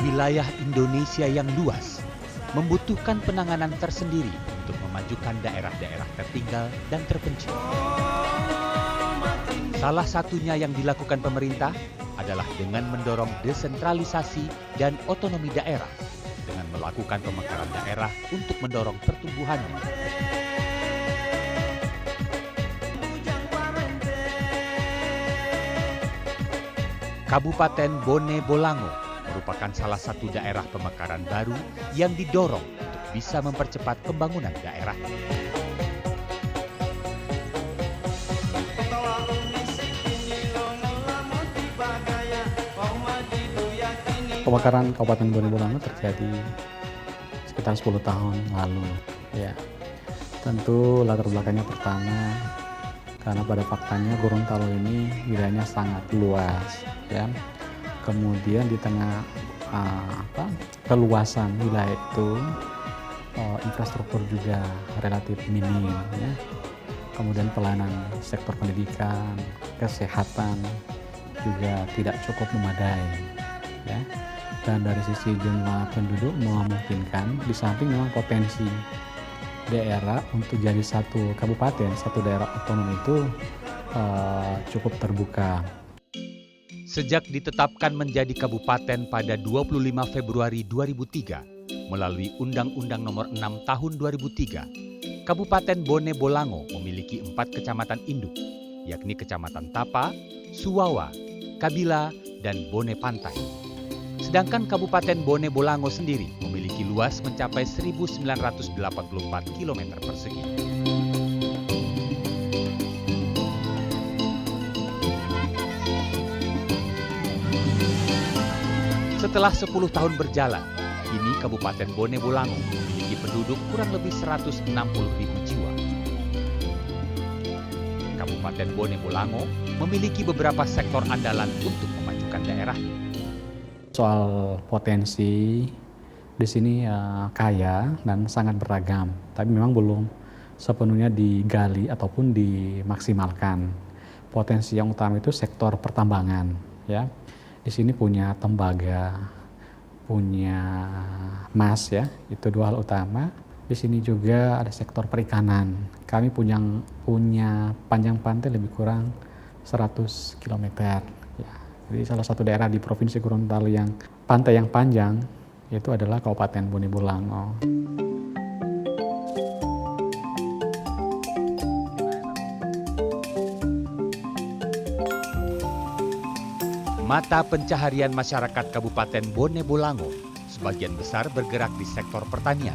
Wilayah Indonesia yang luas membutuhkan penanganan tersendiri untuk memajukan daerah-daerah tertinggal dan terpencil. Salah satunya yang dilakukan pemerintah adalah dengan mendorong desentralisasi dan otonomi daerah dengan melakukan pemekaran daerah untuk mendorong pertumbuhannya. Kabupaten Bone Bolango merupakan salah satu daerah pemekaran baru yang didorong untuk bisa mempercepat pembangunan daerah. Pemekaran Kabupaten Bone Bolango terjadi sekitar 10 tahun lalu. Ya, tentu latar belakangnya pertama karena pada faktanya Gorontalo ini wilayahnya sangat luas, ya. Kemudian di tengah keluasan wilayah itu infrastruktur juga relatif minim, ya. Kemudian pelayanan sektor pendidikan, kesehatan juga tidak cukup memadai, ya. Dan dari sisi jumlah penduduk memungkinkan, di samping memang potensi daerah untuk jadi satu kabupaten, satu daerah otonom itu cukup terbuka. Sejak ditetapkan menjadi kabupaten pada 25 Februari 2003 melalui Undang-Undang Nomor 6 Tahun 2003, Kabupaten Bone Bolango memiliki 4 kecamatan induk, yakni Kecamatan Tapa, Suwawa, Kabila, dan Bone Pantai. Sedangkan Kabupaten Bone Bolango sendiri memiliki luas mencapai 1.984 km persegi. Setelah 10 tahun berjalan, kini Kabupaten Bone Bolango memiliki penduduk kurang lebih 160.000 jiwa. Kabupaten Bone Bolango memiliki beberapa sektor andalan untuk memajukan daerah. Soal potensi di sini kaya dan sangat beragam, tapi memang belum sepenuhnya digali ataupun dimaksimalkan. Potensi yang utama itu sektor pertambangan, ya. Di sini punya tembaga, punya emas, ya. Itu 2 hal utama. Di sini juga ada sektor perikanan. Kami punya panjang pantai lebih kurang 100 km. Jadi salah satu daerah di Provinsi Gorontalo yang pantai yang panjang itu adalah Kabupaten Bone Bolango. Mata pencaharian masyarakat Kabupaten Bone Bolango sebagian besar bergerak di sektor pertanian.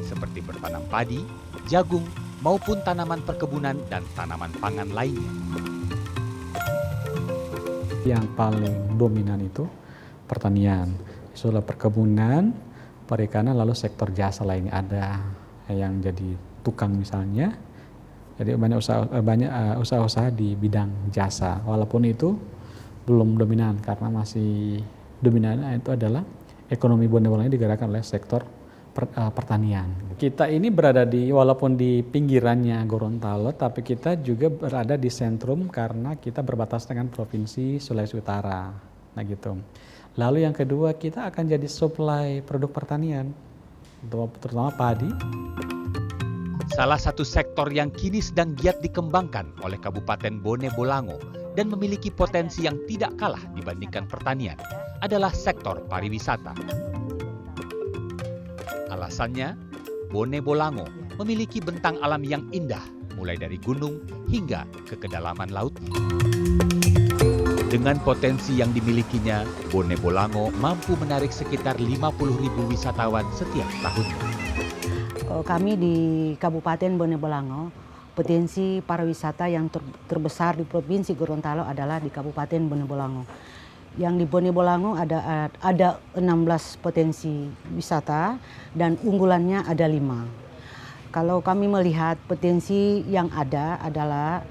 Seperti bertanam padi, jagung, maupun tanaman perkebunan dan tanaman pangan lainnya. Yang paling dominan itu pertanian, setelah perkebunan, perikanan, lalu sektor jasa lainnya ada yang jadi tukang misalnya. Jadi banyak usaha-usaha di bidang jasa, walaupun itu belum dominan karena masih dominannya itu adalah ekonomi Bone Bolango digerakkan oleh sektor pertanian. Kita ini berada walaupun di pinggirannya Gorontalo, tapi kita juga berada di sentrum karena kita berbatas dengan Provinsi Sulawesi Utara. Nah gitu. Lalu yang kedua, kita akan jadi supply produk pertanian, terutama padi. Salah satu sektor yang kini sedang giat dikembangkan oleh Kabupaten Bone Bolango dan memiliki potensi yang tidak kalah dibandingkan pertanian adalah sektor pariwisata. Alasannya, Bone Bolango memiliki bentang alam yang indah, mulai dari gunung hingga ke kedalaman lautnya. Dengan potensi yang dimilikinya, Bone Bolango mampu menarik sekitar 50.000 wisatawan setiap tahunnya. Kami di Kabupaten Bone Bolango, potensi pariwisata yang terbesar di Provinsi Gorontalo adalah di Kabupaten Bone Bolango. Yang di Bone Bolango ada 16 potensi wisata dan unggulannya ada 5. Kalau kami melihat potensi yang ada adalah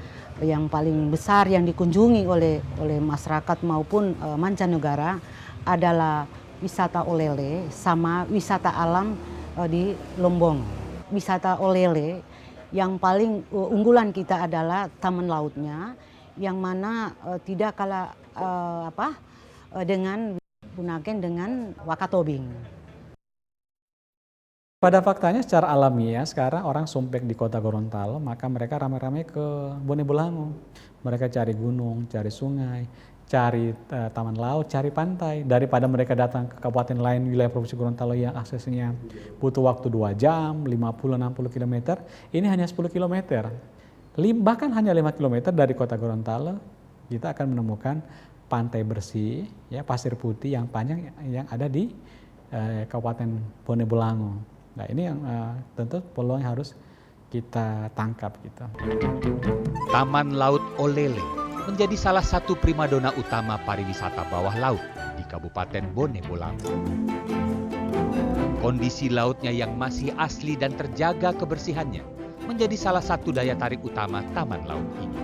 yang paling besar yang dikunjungi oleh masyarakat maupun mancanegara adalah wisata olele sama wisata alam di Lombong. Wisata olele yang paling unggulan kita adalah taman lautnya, yang mana tidak kalah dengan gunakan dengan wakatobing. Pada faktanya secara alamiah sekarang orang sumpek di kota Gorontalo, maka mereka ramai-ramai ke Bone Bolango. Mereka cari gunung, cari sungai, cari taman laut, cari pantai. Daripada mereka datang ke kabupaten lain wilayah Provinsi Gorontalo yang aksesnya butuh waktu 2 jam, 50-60 km, ini hanya 10 km. Bahkan hanya 5 km dari kota Gorontalo, kita akan menemukan pantai bersih, ya, pasir putih yang panjang yang ada di Kabupaten Bone Bolango. Nah ini yang tentu peluang yang harus kita tangkap gitu. Taman Laut Olele menjadi salah satu primadona utama pariwisata bawah laut di Kabupaten Bone Bolango. Kondisi lautnya yang masih asli dan terjaga kebersihannya menjadi salah satu daya tarik utama taman laut ini.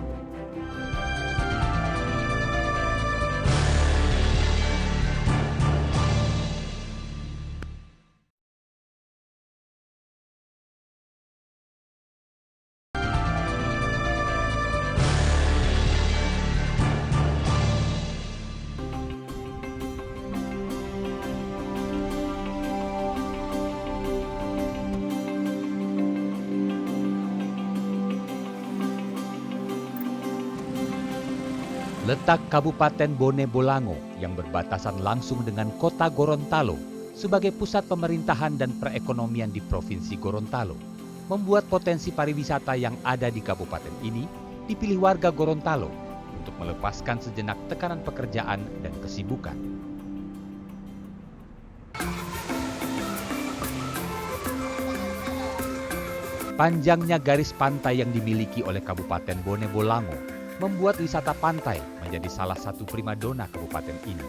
Letak Kabupaten Bone Bolango yang berbatasan langsung dengan kota Gorontalo sebagai pusat pemerintahan dan perekonomian di Provinsi Gorontalo membuat potensi pariwisata yang ada di kabupaten ini dipilih warga Gorontalo untuk melepaskan sejenak tekanan pekerjaan dan kesibukan. Panjangnya garis pantai yang dimiliki oleh Kabupaten Bone Bolango membuat wisata pantai menjadi salah satu primadona kabupaten ini.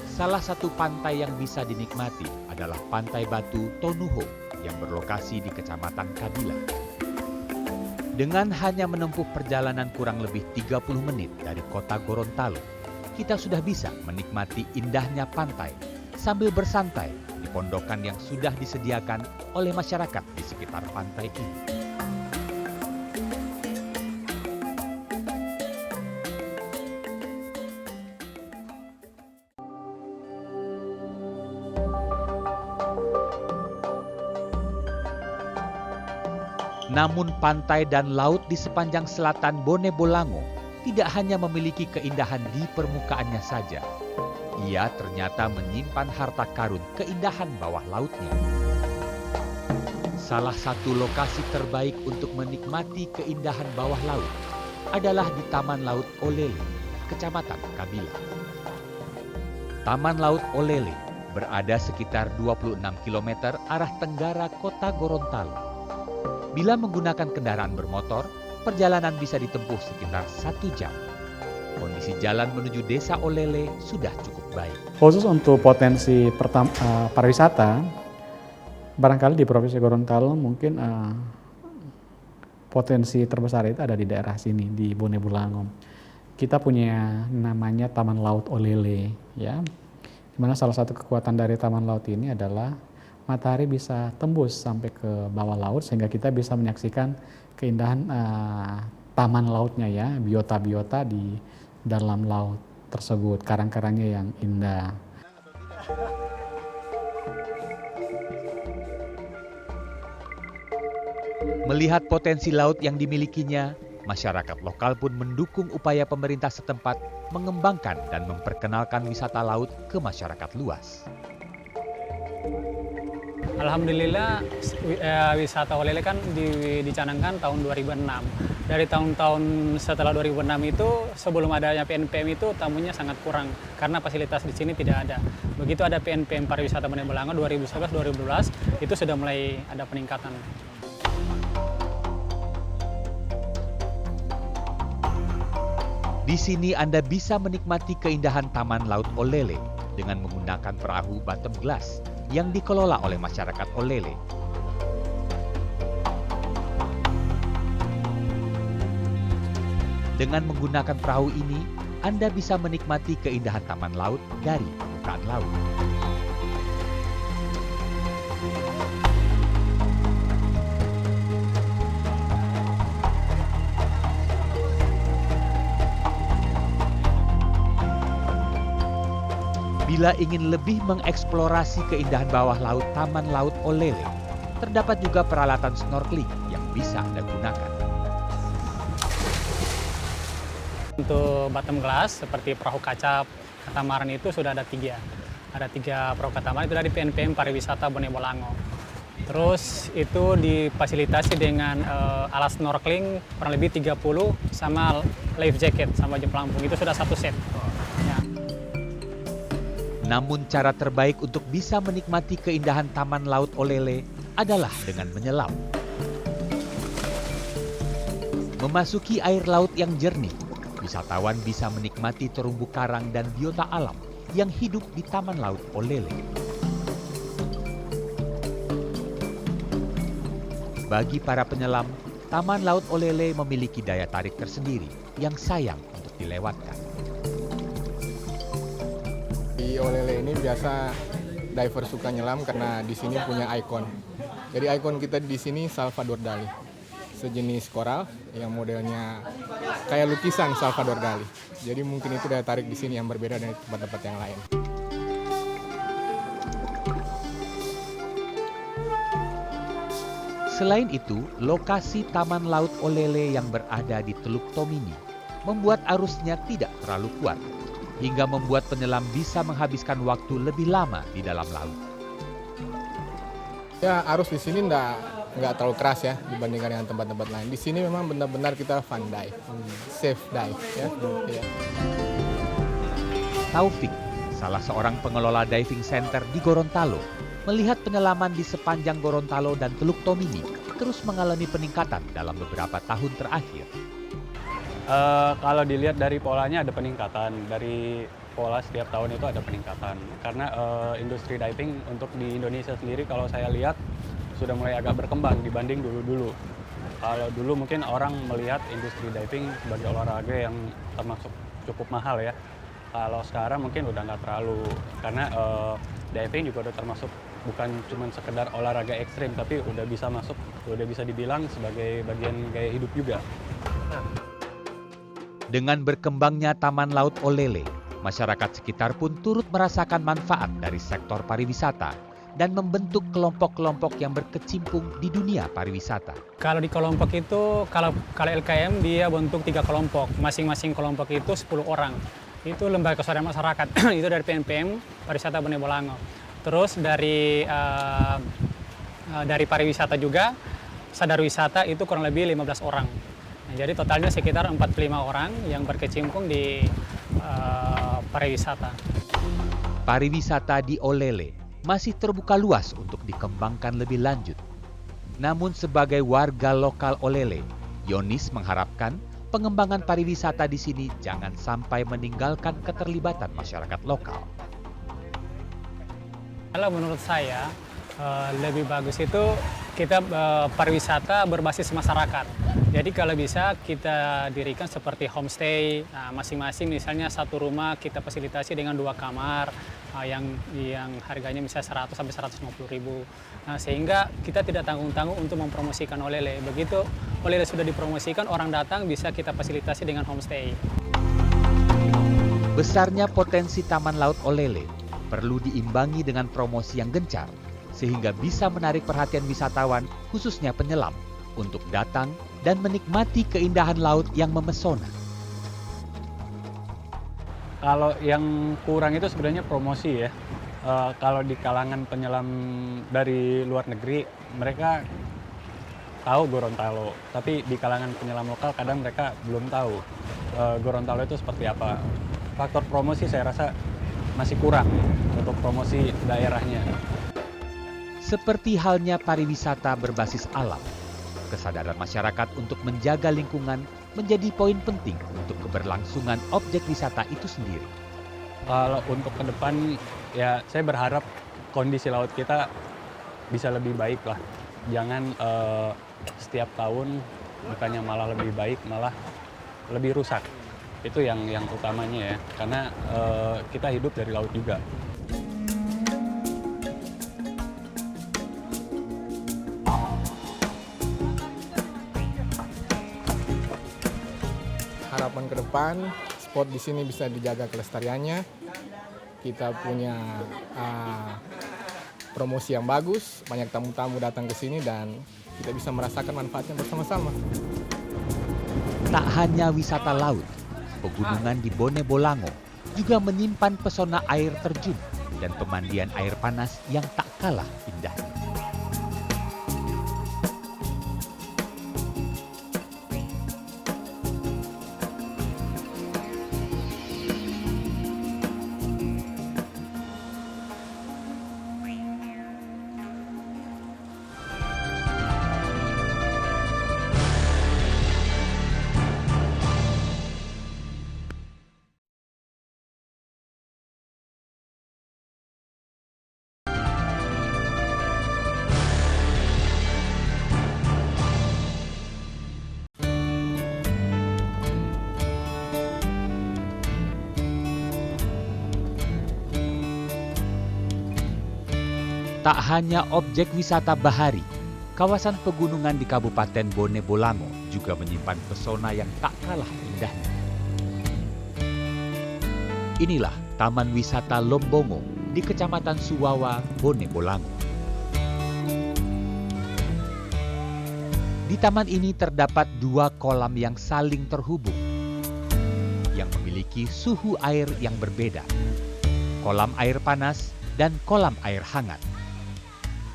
Salah satu pantai yang bisa dinikmati adalah Pantai Batu Tonuho yang berlokasi di Kecamatan Kabila. Dengan hanya menempuh perjalanan kurang lebih 30 menit dari kota Gorontalo, kita sudah bisa menikmati indahnya pantai sambil bersantai di pondokan yang sudah disediakan oleh masyarakat di sekitar pantai ini. Namun pantai dan laut di sepanjang selatan Bone Bolango tidak hanya memiliki keindahan di permukaannya saja. Ia ternyata menyimpan harta karun keindahan bawah lautnya. Salah satu lokasi terbaik untuk menikmati keindahan bawah laut adalah di Taman Laut Olele, Kecamatan Kabila. Taman Laut Olele berada sekitar 26 km arah tenggara kota Gorontalo. Bila menggunakan kendaraan bermotor, perjalanan bisa ditempuh sekitar 1 jam. Kondisi jalan menuju desa Olele sudah cukup baik. Khusus untuk potensi pariwisata, barangkali di Provinsi Gorontalo mungkin potensi terbesar itu ada di daerah sini, di Bone Bolango. Kita punya namanya Taman Laut Olele, ya. Dimana salah satu kekuatan dari Taman Laut ini adalah matahari bisa tembus sampai ke bawah laut sehingga kita bisa menyaksikan keindahan taman lautnya, ya, biota-biota di dalam laut tersebut, karang-karangnya yang indah. Melihat potensi laut yang dimilikinya, masyarakat lokal pun mendukung upaya pemerintah setempat mengembangkan dan memperkenalkan wisata laut ke masyarakat luas. Alhamdulillah wisata Olele kan dicanangkan tahun 2006. Dari tahun-tahun setelah 2006 itu sebelum adanya PNPM itu tamunya sangat kurang karena fasilitas di sini tidak ada. Begitu ada PNPM pariwisata Bone Bolango 2011-2012 itu sudah mulai ada peningkatan. Di sini Anda bisa menikmati keindahan Taman Laut Olele dengan menggunakan perahu bottom glass yang dikelola oleh masyarakat Olele. Dengan menggunakan perahu ini, Anda bisa menikmati keindahan taman laut dari permukaan laut. Bila ingin lebih mengeksplorasi keindahan bawah laut Taman Laut Olele, terdapat juga peralatan snorkeling yang bisa Anda gunakan. Untuk bottom glass seperti perahu kaca, katamaran itu sudah ada 3. Ada 3 perahu katamaran itu dari PNPM Pariwisata Bone Bolango. Terus itu difasilitasi dengan alat snorkeling kurang lebih 30 sama life jacket sama jam pelampung. Itu sudah 1 set. Ya. Namun cara terbaik untuk bisa menikmati keindahan Taman Laut Olele adalah dengan menyelam. Memasuki air laut yang jernih, wisatawan bisa menikmati terumbu karang dan biota alam yang hidup di Taman Laut Olele. Bagi para penyelam, Taman Laut Olele memiliki daya tarik tersendiri yang sayang untuk dilewatkan. Di Olele ini biasa diver suka nyelam karena di sini punya ikon. Jadi ikon kita di sini Salvador Dali, sejenis koral yang modelnya kayak lukisan Salvador Dali. Jadi mungkin itu daya tarik di sini yang berbeda dari tempat-tempat yang lain. Selain itu, lokasi Taman Laut Olele yang berada di Teluk Tomini membuat arusnya tidak terlalu kuat, hingga membuat penyelam bisa menghabiskan waktu lebih lama di dalam laut. Ya, arus di sini nggak terlalu keras ya dibandingkan dengan tempat-tempat lain. Di sini memang benar-benar kita fun dive, safe dive ya. Ya. Taufik, salah seorang pengelola diving center di Gorontalo, melihat penyelaman di sepanjang Gorontalo dan Teluk Tomini terus mengalami peningkatan dalam beberapa tahun terakhir. Kalau dilihat dari polanya ada peningkatan, dari pola setiap tahun itu ada peningkatan. Karena industri diving untuk di Indonesia sendiri kalau saya lihat sudah mulai agak berkembang dibanding dulu-dulu. Kalau dulu mungkin orang melihat industri diving sebagai olahraga yang termasuk cukup mahal ya. Kalau sekarang mungkin udah nggak terlalu, karena diving juga udah termasuk bukan cuma sekedar olahraga ekstrim, tapi udah bisa dibilang sebagai bagian gaya hidup juga. Dengan berkembangnya Taman Laut Olele, masyarakat sekitar pun turut merasakan manfaat dari sektor pariwisata dan membentuk kelompok-kelompok yang berkecimpung di dunia pariwisata. Kalau di kelompok itu, kalau LKM dia bentuk 3 kelompok, masing-masing kelompok itu 10 orang. Itu lembaga kesadaran masyarakat, itu dari PNPM Pariwisata Bone Bolango. Terus dari pariwisata juga, sadar wisata itu kurang lebih 15 orang. Nah, jadi totalnya sekitar 45 orang yang berkecimpung di pariwisata. Pariwisata di Olele masih terbuka luas untuk dikembangkan lebih lanjut. Namun sebagai warga lokal Olele, Yonis mengharapkan pengembangan pariwisata di sini jangan sampai meninggalkan keterlibatan masyarakat lokal. Kalau menurut saya lebih bagus itu kita pariwisata berbasis masyarakat. Jadi kalau bisa kita dirikan seperti homestay, masing-masing misalnya satu rumah kita fasilitasi dengan 2 kamar yang harganya misalnya 100 sampai 150 ribu. Nah, sehingga kita tidak tanggung-tanggung untuk mempromosikan Olele. Begitu Olele sudah dipromosikan, orang datang bisa kita fasilitasi dengan homestay. Besarnya potensi Taman Laut Olele perlu diimbangi dengan promosi yang gencar, sehingga bisa menarik perhatian wisatawan, khususnya penyelam, untuk datang dan menikmati keindahan laut yang memesona. Kalau yang kurang itu sebenarnya promosi ya. Kalau di kalangan penyelam dari luar negeri, mereka tahu Gorontalo, tapi di kalangan penyelam lokal kadang mereka belum tahu Gorontalo itu seperti apa. Faktor promosi saya rasa masih kurang untuk promosi daerahnya. Seperti halnya pariwisata berbasis alam, kesadaran masyarakat untuk menjaga lingkungan menjadi poin penting untuk keberlangsungan objek wisata itu sendiri. Kalau untuk ke depan, ya saya berharap kondisi laut kita bisa lebih baik lah. Jangan setiap tahun bukannya malah lebih baik, malah lebih rusak. Itu yang utamanya ya, karena kita hidup dari laut juga. Harapan ke depan, spot di sini bisa dijaga kelestariannya kita punya promosi yang bagus, banyak tamu-tamu datang ke sini dan kita bisa merasakan manfaatnya bersama-sama. Tak hanya wisata laut, pegunungan di Bone Bolango juga menyimpan pesona air terjun dan pemandian air panas yang tak kalah indahnya. Tak hanya objek wisata bahari, kawasan pegunungan di Kabupaten Bone Bolango juga menyimpan pesona yang tak kalah indahnya. Inilah Taman Wisata Lombongo di Kecamatan Suwawa, Bone Bolango. Di taman ini terdapat 2 kolam yang saling terhubung, yang memiliki suhu air yang berbeda, kolam air panas dan kolam air hangat.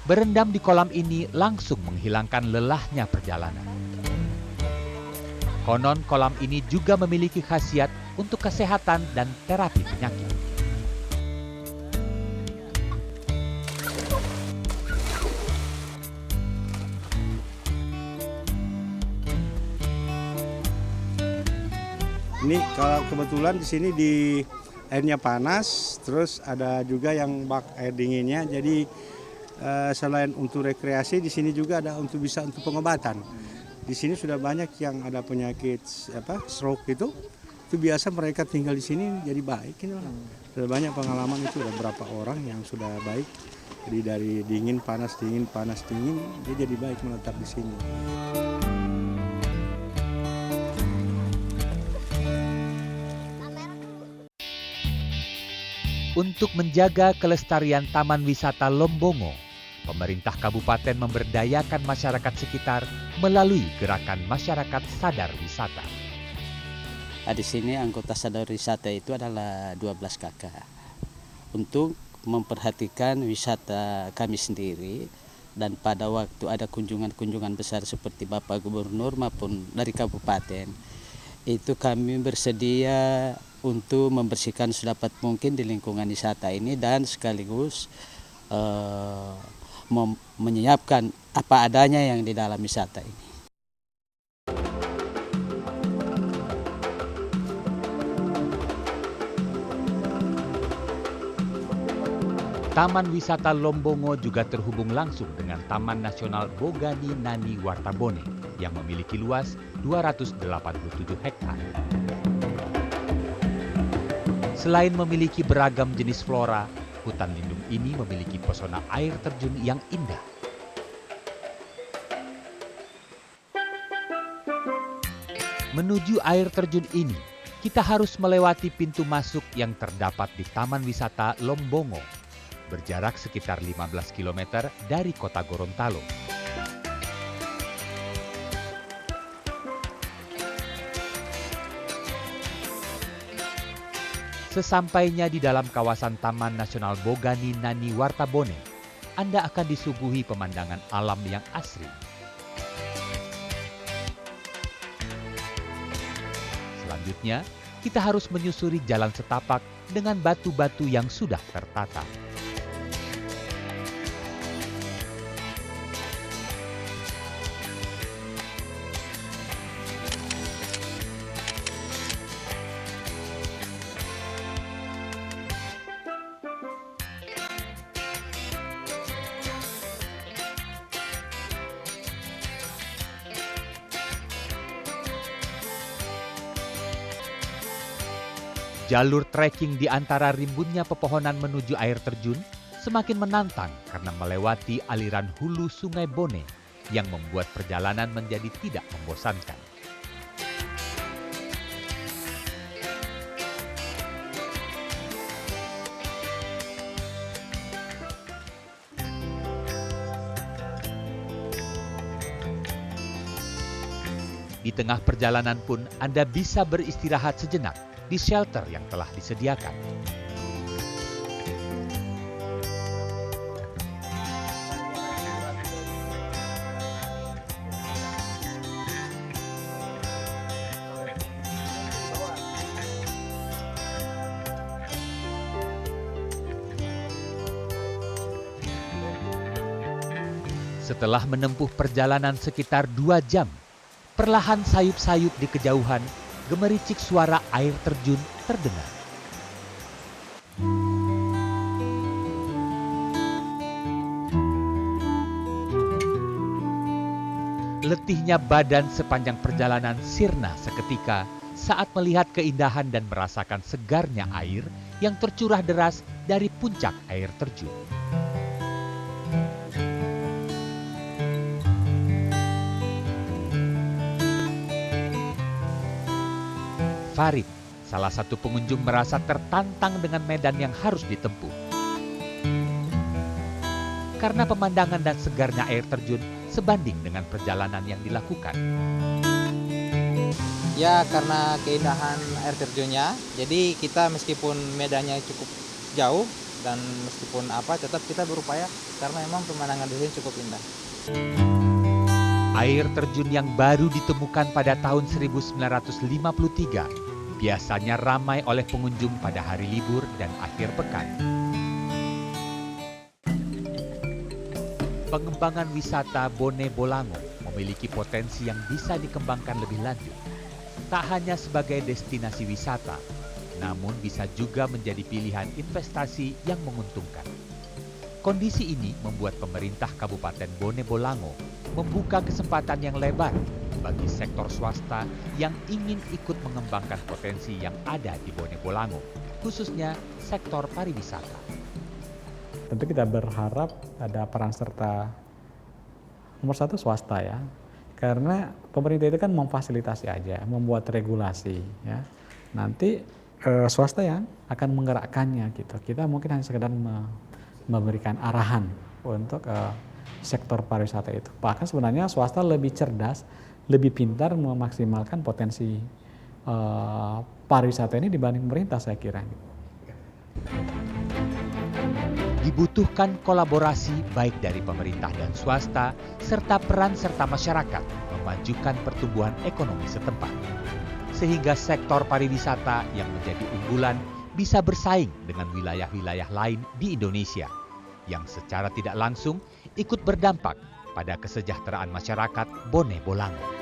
Berendam di kolam ini langsung menghilangkan lelahnya perjalanan. Konon kolam ini juga memiliki khasiat untuk kesehatan dan terapi penyakit. Ini kalau kebetulan di sini di airnya panas, terus ada juga yang bak air dinginnya. Jadi selain untuk rekreasi, di sini juga ada bisa untuk pengobatan. Di sini sudah banyak yang ada penyakit stroke itu biasa mereka tinggal di sini jadi baik. Sudah banyak pengalaman itu, ada beberapa orang yang sudah baik. Jadi dari dingin panas dingin dia jadi baik menetap di sini. Untuk menjaga kelestarian Taman Wisata Lombongo, pemerintah kabupaten memberdayakan masyarakat sekitar melalui gerakan masyarakat sadar wisata. Di sini anggota sadar wisata itu adalah 12 kakak. Untuk memperhatikan wisata kami sendiri dan pada waktu ada kunjungan-kunjungan besar seperti Bapak Gubernur maupun dari kabupaten, itu kami bersedia untuk membersihkan sedapat mungkin di lingkungan wisata ini dan sekaligus menyiapkan apa adanya yang di dalam wisata ini. Taman Wisata Lombongo juga terhubung langsung dengan Taman Nasional Bogani Nani Wartabone yang memiliki luas 287 hektar. Selain memiliki beragam jenis flora, hutan lindung ini memiliki pesona air terjun yang indah. Menuju air terjun ini, kita harus melewati pintu masuk yang terdapat di Taman Wisata Lombongo, berjarak sekitar 15 km dari kota Gorontalo. Sesampainya di dalam kawasan Taman Nasional Bogani Nani Wartabone, Anda akan disuguhi pemandangan alam yang asri. Selanjutnya, kita harus menyusuri jalan setapak dengan batu-batu yang sudah tertata. Jalur trekking di antara rimbunnya pepohonan menuju air terjun semakin menantang karena melewati aliran hulu Sungai Bone yang membuat perjalanan menjadi tidak membosankan. Di tengah perjalanan pun Anda bisa beristirahat sejenak di shelter yang telah disediakan. Setelah menempuh perjalanan sekitar 2 jam, perlahan sayup-sayup di kejauhan, gemericik suara air terjun terdengar. Letihnya badan sepanjang perjalanan sirna seketika saat melihat keindahan dan merasakan segarnya air yang tercurah deras dari puncak air terjun. Farid, salah satu pengunjung, merasa tertantang dengan medan yang harus ditempuh. Karena pemandangan dan segarnya air terjun sebanding dengan perjalanan yang dilakukan. Ya, karena keindahan air terjunnya, jadi kita meskipun medannya cukup jauh dan meskipun tetap kita berupaya karena memang pemandangan di sini cukup indah. Air terjun yang baru ditemukan pada tahun 1953 biasanya ramai oleh pengunjung pada hari libur dan akhir pekan. Pengembangan wisata Bone Bolango memiliki potensi yang bisa dikembangkan lebih lanjut. Tak hanya sebagai destinasi wisata, namun bisa juga menjadi pilihan investasi yang menguntungkan. Kondisi ini membuat pemerintah Kabupaten Bone Bolango membuka kesempatan yang lebar bagi sektor swasta yang ingin ikut mengembangkan potensi yang ada di Bone Bolango, khususnya sektor pariwisata. Tentu kita berharap ada peran serta nomor satu swasta ya, karena pemerintah itu kan memfasilitasi aja, membuat regulasi ya. Nanti swasta yang akan menggerakkannya gitu. Kita mungkin hanya sekedar memberikan arahan untuk sektor pariwisata itu. Bahkan sebenarnya swasta lebih cerdas, lebih pintar memaksimalkan potensi pariwisata ini dibanding pemerintah, saya kira. Dibutuhkan kolaborasi baik dari pemerintah dan swasta, serta peran serta masyarakat memajukan pertumbuhan ekonomi setempat. Sehingga sektor pariwisata yang menjadi unggulan bisa bersaing dengan wilayah-wilayah lain di Indonesia, yang secara tidak langsung ikut berdampak pada kesejahteraan masyarakat Bone Bolango.